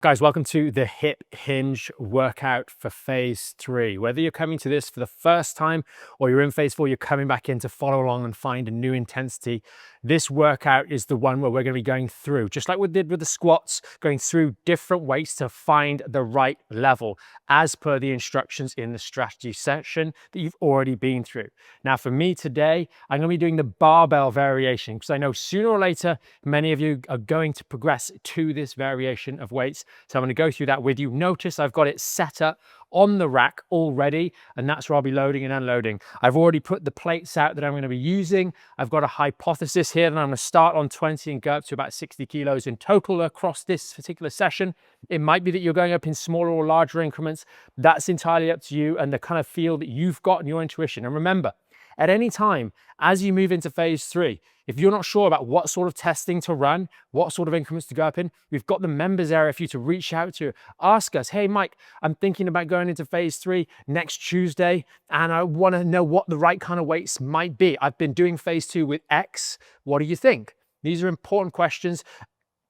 Guys, welcome to the hip hinge workout for phase 3. Whether you're coming to this for the first time or you're in phase 4, you're coming back in to follow along and find a new intensity. This workout is the one where we're going to be going through, just like we did with the squats, going through different weights to find the right level as per the instructions in the strategy section that you've already been through. Now, for me today, I'm going to be doing the barbell variation because I know sooner or later, many of you are going to progress to this variation of weights. So I'm going to go through that with you. Notice I've got it set up on the rack already, and that's where I'll be loading and unloading. I've already put the plates out that I'm going to be using. I've got a hypothesis here that I'm going to start on 20 and go up to about 60 kilos in total across this particular session. It might be that you're going up in smaller or larger increments. That's entirely up to you and the kind of feel that you've got in your intuition. And remember, at any time, as you move into phase 3, if you're not sure about what sort of testing to run, what sort of increments to go up in, we've got the members area for you to reach out to. Ask us, hey, Mike, I'm thinking about going into phase 3 next Tuesday, and I want to know what the right kind of weights might be. I've been doing phase 2 with X. What do you think? These are important questions.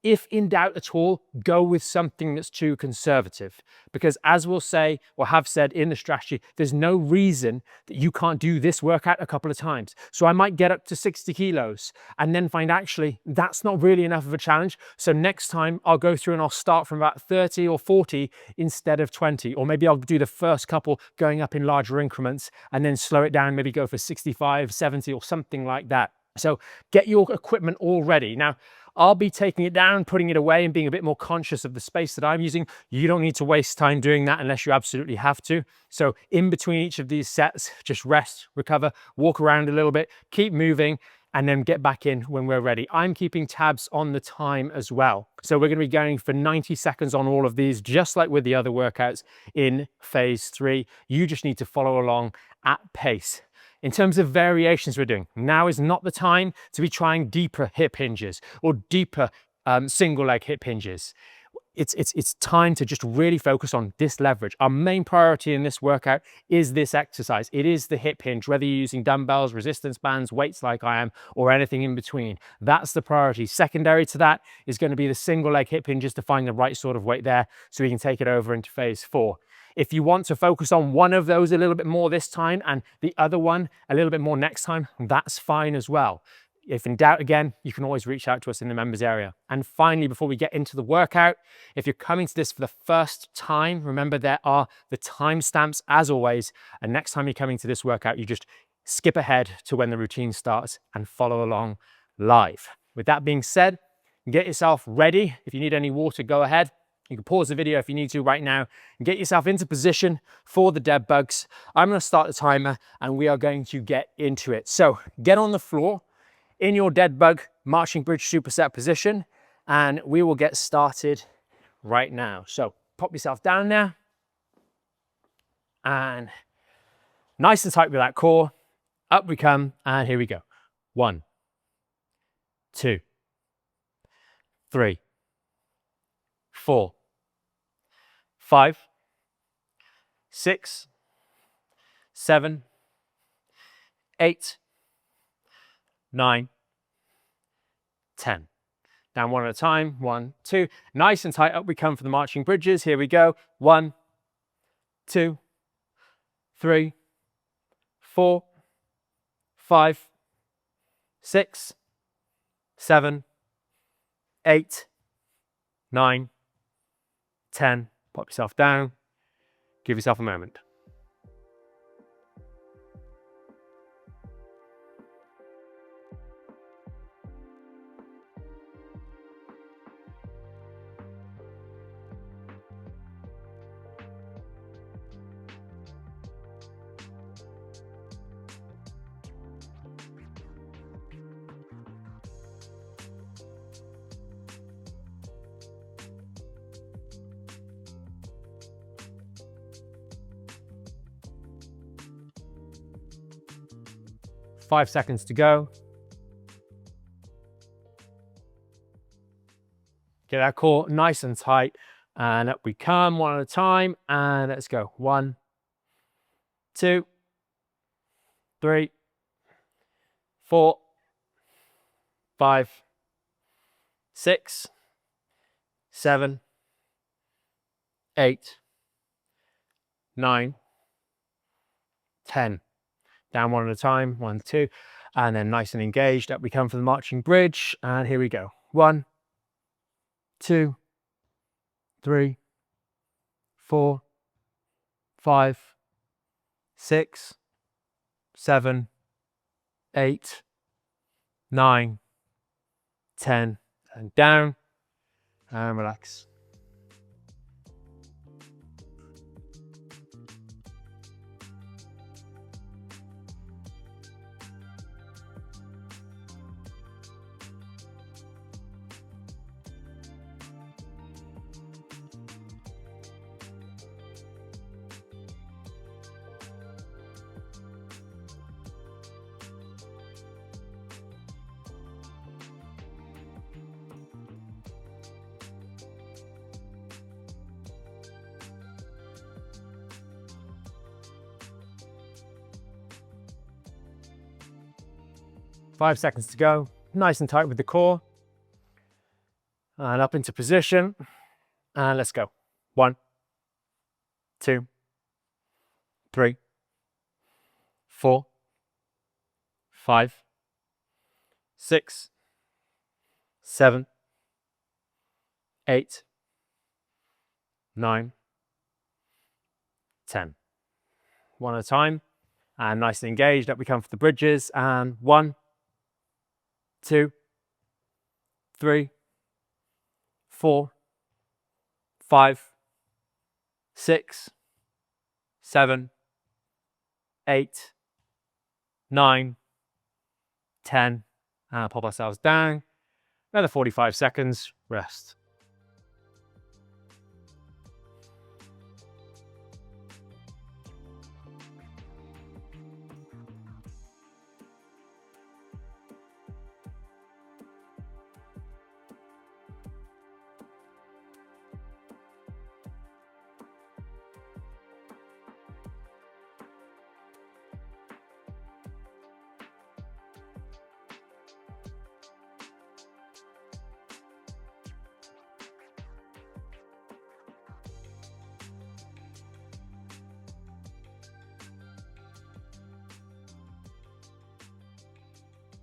If in doubt at all, go with something that's too conservative. Because as we'll say, or have said in the strategy, there's no reason that you can't do this workout a couple of times. So I might get up to 60 kilos and then find actually that's not really enough of a challenge. So next time I'll go through and I'll start from about 30 or 40 instead of 20. Or maybe I'll do the first couple going up in larger increments and then slow it down, maybe go for 65, 70 or something like that. So get your equipment all ready. Now, I'll be taking it down, putting it away and being a bit more conscious of the space that I'm using. You don't need to waste time doing that unless you absolutely have to. So in between each of these sets, just rest, recover, walk around a little bit, keep moving, and then get back in when we're ready. I'm keeping tabs on the time as well. So we're going to be going for 90 seconds on all of these, just like with the other workouts in phase 3. You just need to follow along at pace. In terms of variations we're doing, now is not the time to be trying deeper hip hinges or deeper single leg hip hinges. It's time to just really focus on this leverage. Our main priority in this workout is this exercise. It is the hip hinge, whether you're using dumbbells, resistance bands, weights like I am, or anything in between. That's the priority. Secondary to that is going to be the single leg hip hinges to find the right sort of weight there so we can take it over into phase 4. If you want to focus on one of those a little bit more this time and the other one a little bit more next time, that's fine as well. If in doubt, again, you can always reach out to us in the members area. And finally, before we get into the workout, if you're coming to this for the first time, remember there are the timestamps as always. And next time you're coming to this workout, you just skip ahead to when the routine starts and follow along live. With that being said, get yourself ready. If you need any water, go ahead. You can pause the video if you need to right now and get yourself into position for the dead bugs. I'm going to start the timer and we are going to get into it. So get on the floor in your dead bug marching bridge superset position and we will get started right now. So pop yourself down there and nice and tight with that core. Up we come and here we go. 1, 2, 3, 4, 5, 6, 7, 8, 9, 10. Down one at a time. 1, 2. Nice and tight. Up we come for the marching bridges. Here we go. 1, 2, 3, 4, 5, 6, 7, 8, 9, 10. Pop yourself down. Give yourself a moment. Five seconds to go. Get that core nice and tight and up we come one at a time and let's go. 1, 2, 3, 4, 5, 6, 7, 8, 9, 10. Down one at a time, 1, 2, and then nice and engaged. Up we come for the marching bridge, and here we go. 1, 2, 3, 4, 5, 6, 7, 8, 9, 10, and down, and relax. Five seconds to go. Nice and tight with the core. And up into position. And let's go. 1, 2, 3, 4, 5, 6, 7, 8, 9, 10. One at a time. And nice and engaged. Up we come for the bridges. And 1, 2, 3, 4, 5, 6, 7, 8, 9, 10. And pop ourselves down. Another 45 seconds, rest.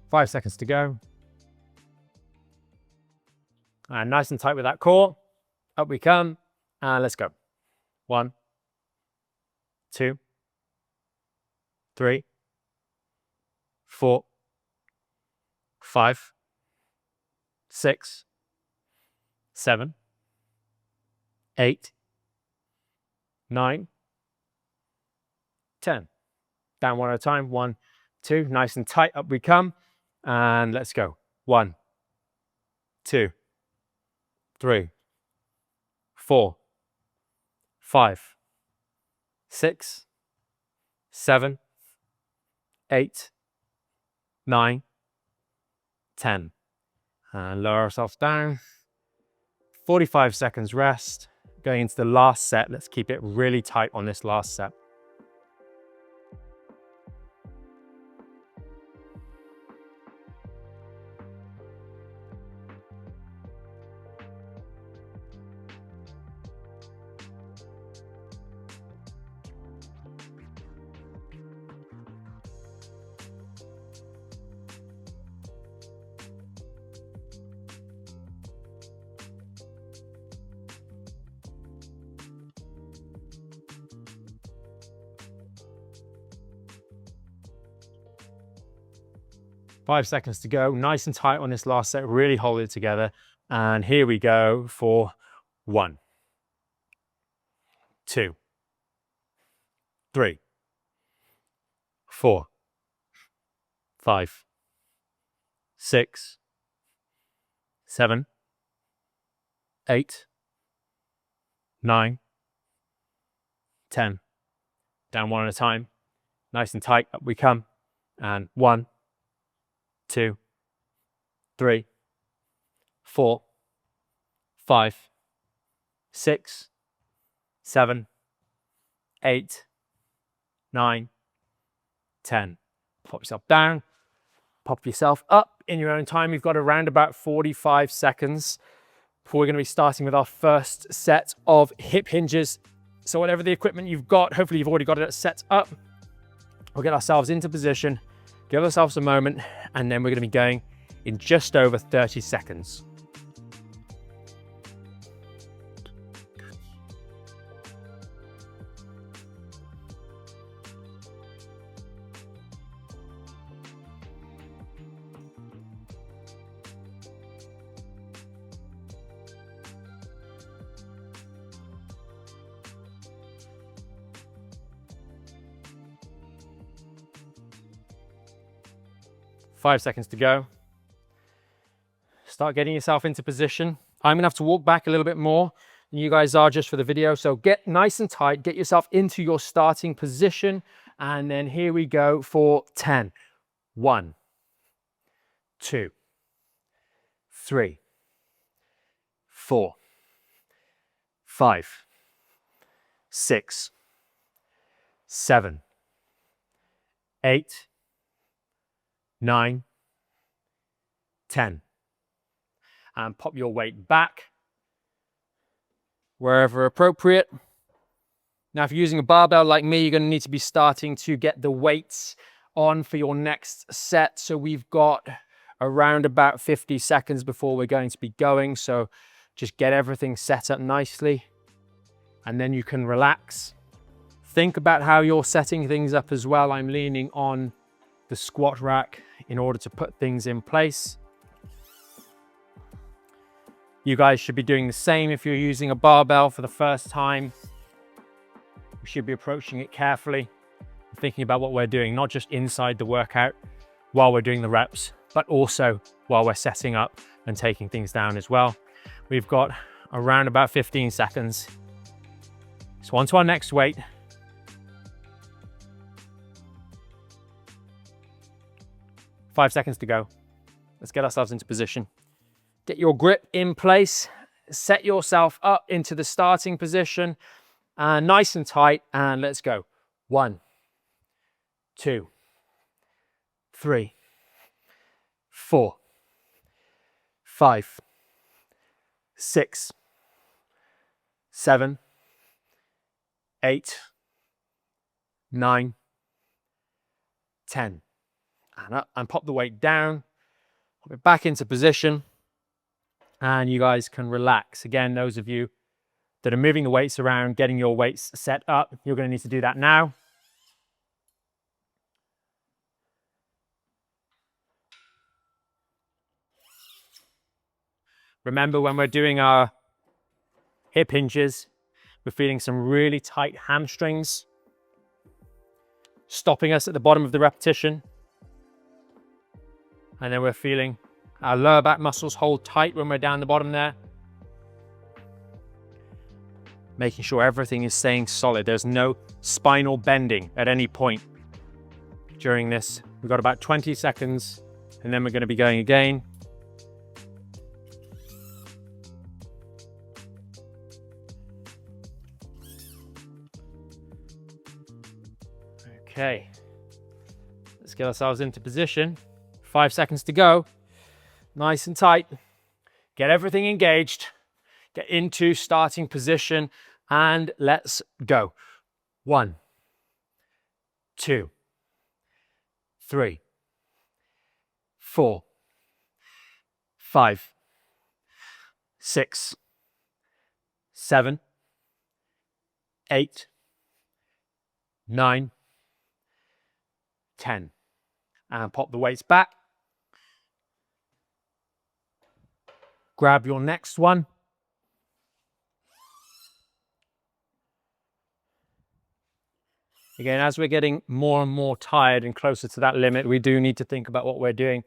Five seconds to go. And nice and tight with that core. Up we come. And let's go. 1, 2, 3, 4, 5, 6, 7, 8, 9, 10. Down one at a time. 1, 2. Nice and tight. Up we come. And let's go. 1, 2, 3, 4, 5, 6, 7, 8, 9, 10. And lower ourselves down. 45 seconds rest. Going into the last set. Let's keep it really tight on this last set. 5 seconds to go. Nice and tight on this last set. Really hold it together. And here we go for 1, 2, 3, 4, 5, 6, 7, 8, 9, 10. Down one at a time. Nice and tight. Up we come. And 1, 2, 3, 4, 5, 6, 7, 8, 9, 10. Pop yourself down, pop yourself up in your own time. You've got around about 45 seconds We're going to be starting with our first set of hip hinges. So whatever the equipment you've got, hopefully you've already got it set up. We'll get ourselves into position, give ourselves a moment, and then we're going to be going in just over 30 seconds. Five seconds to go. Start getting yourself into position. I'm gonna have to walk back a little bit more than you guys are just for the video. So get nice and tight, get yourself into your starting position. And then here we go for 10. 1, 2, 3, 4, 5, 6, 7, 8, 9, 10. And pop your weight back wherever appropriate. Now, if you're using a barbell like me, you're going to need to be starting to get the weights on for your next set. So we've got around about 50 seconds before we're going to be going. So just get everything set up nicely and then you can relax. Think about how you're setting things up as well. I'm leaning on the squat rack in order to put things in place. You guys should be doing the same if you're using a barbell for the first time. We should be approaching it carefully, thinking about what we're doing, not just inside the workout while we're doing the reps, but also while we're setting up and taking things down as well. We've got around about 15 seconds. So on to our next weight. Five seconds to go. Let's get ourselves into position. Get your grip in place. Set yourself up into the starting position. Nice and tight. And let's go. 1, 2, 3, 4, 5, 6, 7, 8, 9, 10. And up and pop the weight down, pop it back into position, and you guys can relax. Again, those of you that are moving the weights around, getting your weights set up, you're going to need to do that now. Remember, when we're doing our hip hinges, we're feeling some really tight hamstrings, stopping us at the bottom of the repetition. And then we're feeling our lower back muscles hold tight when we're down the bottom there. Making sure everything is staying solid. There's no spinal bending at any point during this. We've got about 20 seconds and then we're going to be going again. Okay, let's get ourselves into position. 5 seconds to go. Nice and tight. Get everything engaged. Get into starting position and let's go. 1, 2, 3, 4, 5, 6, 7, 8, 9, 10. And pop the weights back. Grab your next one. Again, as we're getting more and more tired and closer to that limit, we do need to think about what we're doing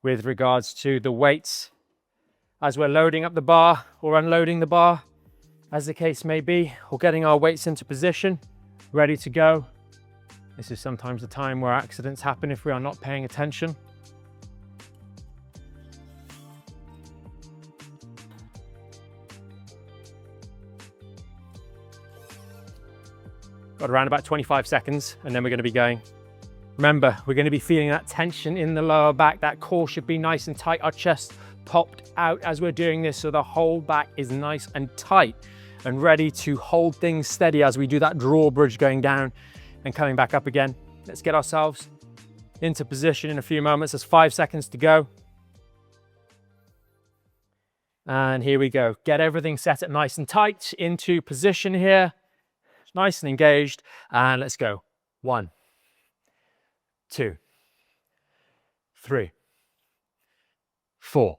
with regards to the weights. As we're loading up the bar or unloading the bar, as the case may be, or getting our weights into position, ready to go. This is sometimes the time where accidents happen if we are not paying attention. Got around about 25 seconds and then we're going to be going. Remember, we're going to be feeling that tension in the lower back. That core should be nice and tight. Our chest popped out as we're doing this, so the whole back is nice and tight and ready to hold things steady as we do that drawbridge going down and coming back up again. Let's get ourselves into position in a few moments. There's 5 seconds to go. And here we go. Get everything set up nice and tight into position here. Nice and engaged. And let's go. 1, 2, 3, 4,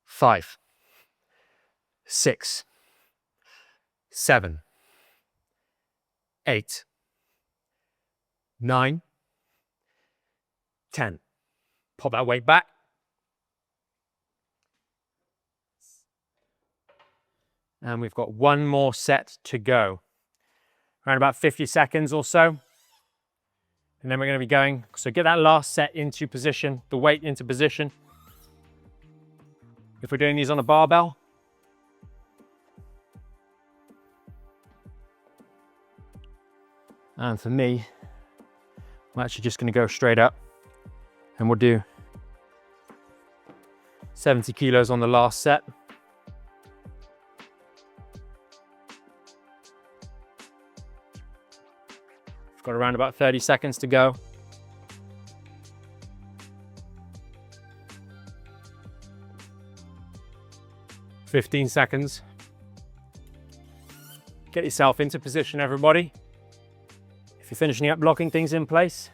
5, 6, 7, 8, 9, 10. Pop that weight back. And we've got one more set to go. Around about 50 seconds or so. And then we're going to be going. So get that last set into position, the weight into position. If we're doing these on a barbell, and for me, I'm actually just going to go straight up and we'll do 70 kilos on the last set. We've got around about 30 seconds to go. "15 seconds. Get yourself into position, everybody. If you're finishing up, locking things in place.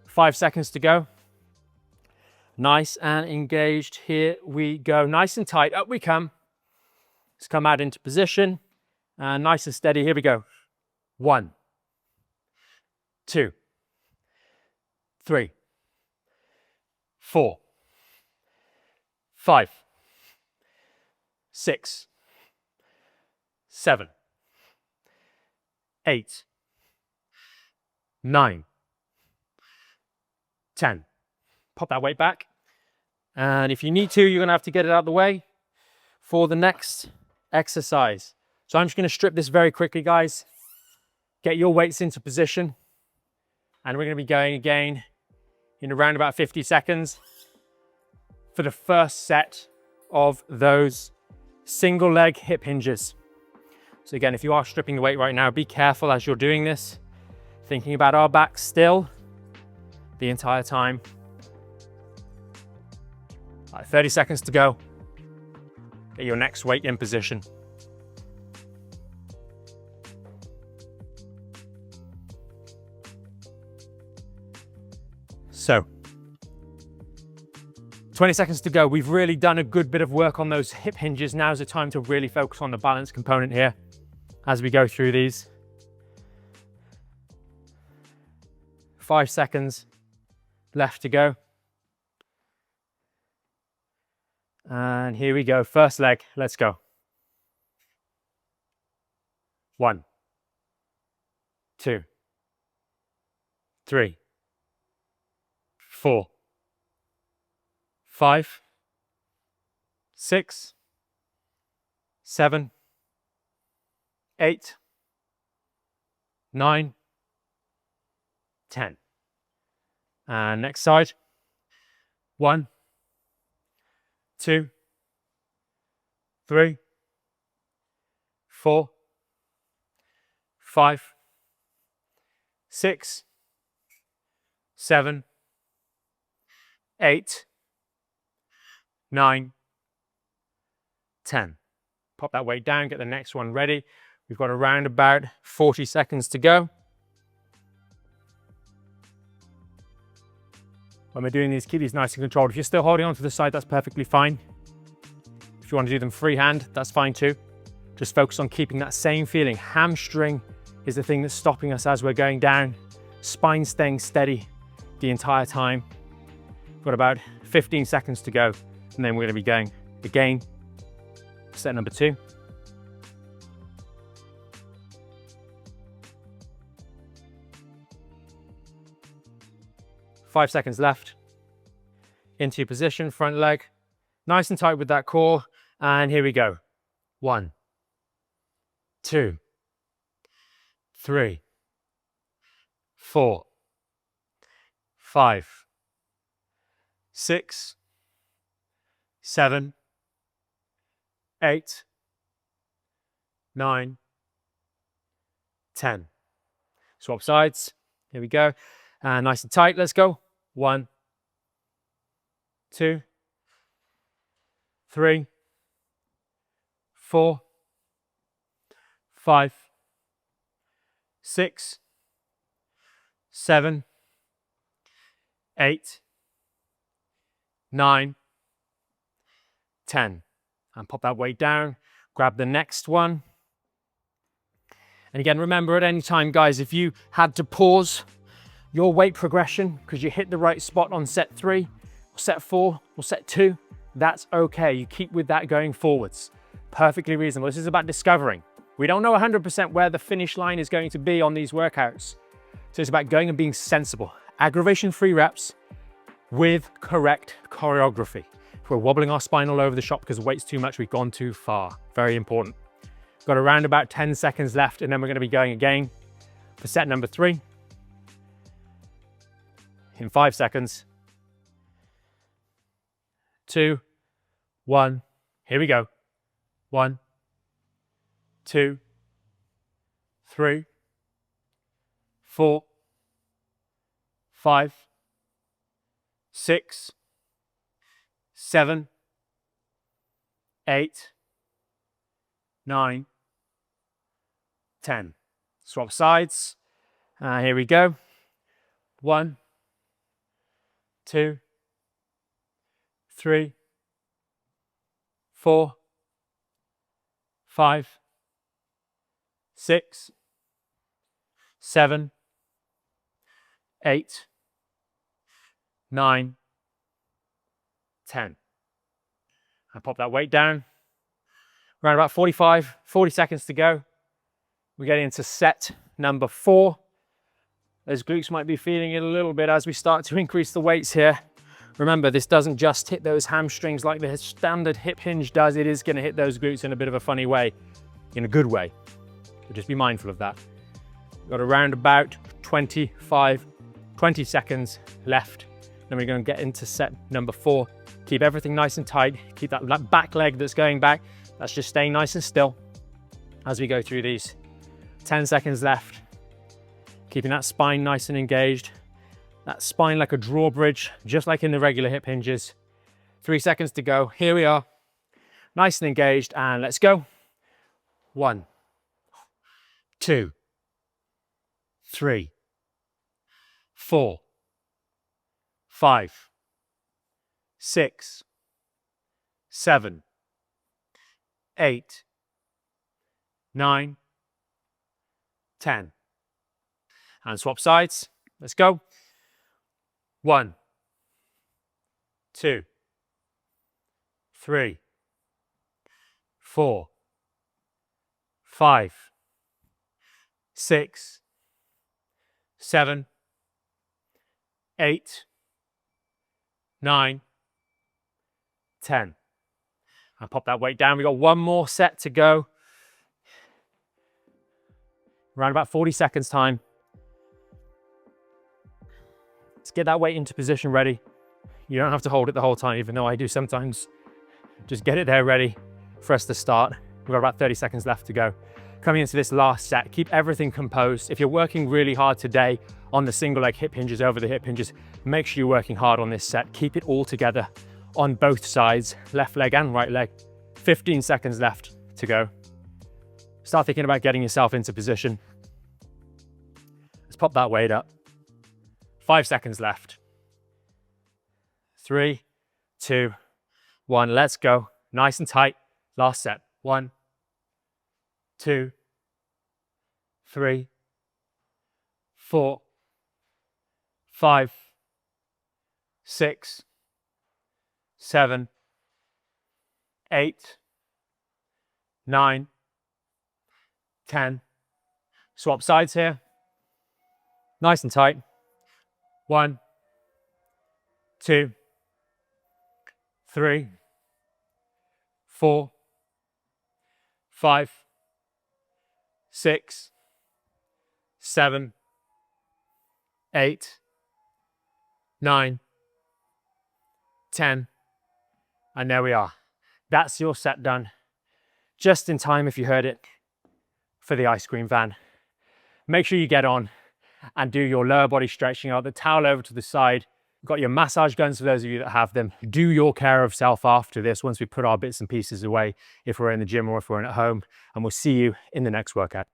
5 seconds to go. Nice and engaged. Here we go. Nice and tight. Up we come. Let's come out into position. And nice and steady. Here we go. 1, 2, 3, 4, 5, 6, 7, 8, 9, 10. Pop that weight back. And if you need to, you're going to have to get it out of the way for the next exercise. So I'm just going to strip this very quickly, guys. Get your weights into position. And we're going to be going again in around about 50 seconds for the first set of those single leg hip hinges. So again, if you are stripping the weight right now, be careful as you're doing this, thinking about our back still the entire time. 30 seconds to go. Get your next weight in position. So, 20 seconds to go. We've really done a good bit of work on those hip hinges. Now's the time to really focus on the balance component here as we go through these. 5 seconds left to go. And here we go. First leg. Let's go. 1, 2, 3, 4, 5, 6, 7, 8, 9, 10. And next side. 1, 2, 3, 4, 5, 6, 7, 8, 9, 10. Pop that weight down, get the next one ready. We've got around about 40 seconds to go. When we're doing these, keep these nice and controlled. If you're still holding on to the side, that's perfectly fine. If you want to do them freehand, that's fine too. Just focus on keeping that same feeling. Hamstring is the thing that's stopping us as we're going down. Spine staying steady the entire time. We've got about 15 seconds to go, and then we're going to be going again. Set number 2. Five seconds left. Into your position, front leg. Nice and tight with that core. And here we go. 1, 2, 3, 4, 5, 6, 7, 8, 9, 10. Swap sides. Here we go. And nice and tight. Let's go. 1, 2, 3, 4, 5, 6, 7, 8, 9, 10. And pop that weight down. Grab the next one. And again, remember at any time, guys, if you had to pause your weight progression because you hit the right spot on set 3, or set 4, or set 2, that's okay. You keep with that going forwards. Perfectly reasonable. This is about discovering. We don't know 100% where the finish line is going to be on these workouts. So it's about going and being sensible. Aggravation-free reps with correct choreography. If we're wobbling our spine all over the shop because the weight's too much, we've gone too far. Very important. Got around about 10 seconds left, and then we're going to be going again for set number 3 in 5 seconds. 2, 1. Here we go. 1, 2, 3, 4, 5, 6, 7, 8, 9, 10. Swap sides. Here we go. 1, 2, 3, 4, 5, 6, 7, 8, 9, 10. And pop that weight down. Around about 40 seconds to go. We're getting into set number 4. Those glutes might be feeling it a little bit as we start to increase the weights here. Remember, this doesn't just hit those hamstrings like the standard hip hinge does. It is going to hit those glutes in a bit of a funny way, in a good way. So just be mindful of that. We've got around about 20 seconds left. Then we're going to get into set number 4. Keep everything nice and tight. Keep that back leg that's going back. That's just staying nice and still as we go through these. 10 seconds left. Keeping that spine nice and engaged. That spine like a drawbridge, just like in the regular hip hinges. 3 seconds to go. Here we are. Nice and engaged, and let's go. 1, 2, 3, 4, 5, 6, 7, 8, 9, 10. And swap sides. Let's go. 1, 2, 3, 4, 5, 6, 7, 8, 9, 10. And pop that weight down. We've got one more set to go. Around about 40 seconds time. Let's get that weight into position ready. You don't have to hold it the whole time, even though I do sometimes. Just get it there ready for us to start. We've got about 30 seconds left to go. Coming into this last set, keep everything composed. If you're working really hard today on the single leg hip hinges over the hip hinges, make sure you're working hard on this set. Keep it all together on both sides, left leg and right leg. 15 seconds left to go. Start thinking about getting yourself into position. Let's pop that weight up. 5 seconds left. 3, 2, 1. Let's go. Nice and tight. Last set. 1, 2, 3, 4, 5, 6, 7, 8, 9, 10. Swap sides here. Nice and tight. 1, 2, 3, 4, 5, 6, 7, 8, 9, 10. And there we are. That's your set done. Just in time, if you heard it, for the ice cream van. Make sure you get on and do your lower body stretching out, the towel over to the side. You've got your massage guns for those of you that have them. Do your care of self after this, once we put our bits and pieces away, if we're in the gym or if we're at home, and we'll see you in the next workout.